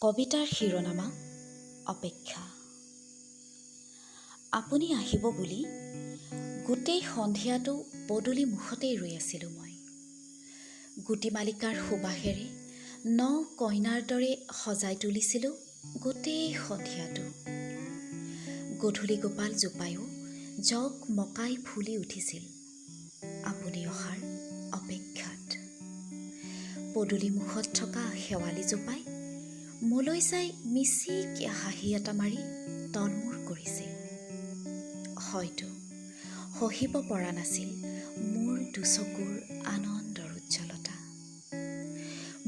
কবিতাৰ শিৰোনামা অপেক্ষা। আপুনি আহিব বুলি গোটেই সন্ধিয়াটো পদূলি মুখতেই ৰৈ আছিলোঁ মই। গুটিমালিকাৰ সুবাসেৰে ন কইনাৰ দৰে সজাই তুলিছিলোঁ গোটেই সন্ধিয়াটো। গধূলি গোপাল জোপায়ো জক মকাই ফুলি উঠিছিল আপুনি অহাৰ অপেক্ষাত। পদূলি মুখত থকা শেৱালি জোপাই মোলৈ চাই মিচিকীয়া হাঁহি এটা মাৰি তলমূৰ কৰিছিল। হয়তো সহিব পৰা নাছিল মোৰ দুচকুৰ আনন্দৰ উজ্জ্বলতা।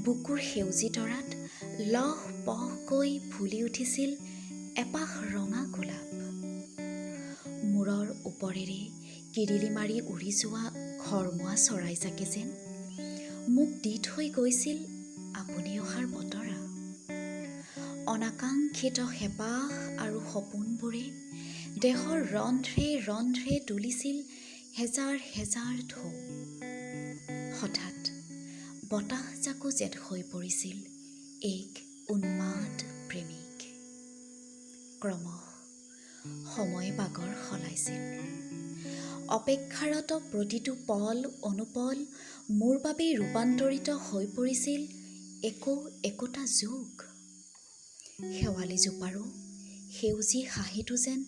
বুকুৰ সেউজী তৰাত লহ পহকৈ ফুলি উঠিছিল এপাহ ৰঙা গোলাপ। মূৰৰ ওপৰেৰে কিৰিলি মাৰি উৰি যোৱা ঘৰমুৱা চৰাইজাকে যেন মোক দি থৈ গৈছিল আপুনি অহাৰ বতৰা। অনাকাংক্ষিত হেঁপাহ আৰু সপোনবোৰে দেহৰ ৰন্ধ্ৰে ৰন্ধ্ৰে তুলিছিল হেজাৰ হেজাৰ ঢৌ। হঠাৎ বতাহজাকো যেন হৈ পৰিছিল এক উন্মাদ প্ৰেমিক। ক্ৰমশ সময়ে বাগৰ সলাইছিল। অপেক্ষাৰত প্ৰতিটো পল অনুপল মোৰ বাবে ৰূপান্তৰিত হৈ পৰিছিল একোটা যুগ। শেৱালিজোপাৰো সেউজী হাঁহিটো যেন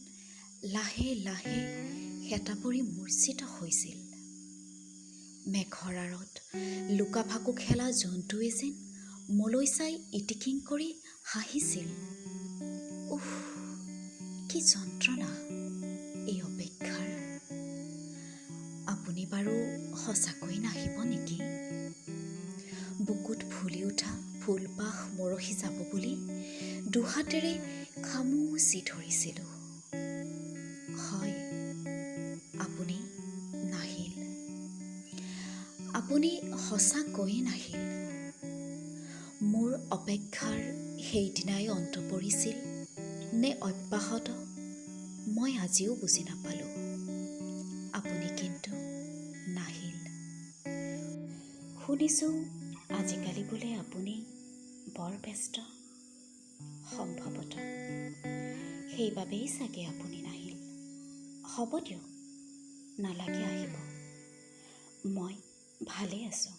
লাহে লাহে হেতা পৰি মূৰ্ছিত হৈছিল। মেঘৰ আঁৰত লুকাভাকু খেলা জন্তুৱে যেন মোলৈ চাই ইটিকিং কৰি হাঁহিছিল। উফ, কি যন্ত্ৰণা এই অপেক্ষাৰ। আপুনি বাৰু সঁচাকৈ নাহিব নেকি? বুকুত ফুলি উঠা ফুলপাহ মৰহি যাব বুলি দুহাতেৰে খামুচি ধৰিছিলোঁ। হয়, আপুনি নাহিল। আপুনি সঁচাকৈয়ে নাহিল। মোৰ অপেক্ষাৰ সেইদিনাই অন্ত পৰিছিল নে অব্যাহত মই আজিও বুজি নাপালোঁ। আপুনি কিন্তু নাহিল। শুনিছোঁ আজিকালি বোলে আপুনি বৰ ব্যস্ত। সম্ভৱতঃ সেইবাবেই চাগে আপুনি নাহিল। হ'ব দিয়ক, নালাগে আহিব। মই ভালেই আছোঁ।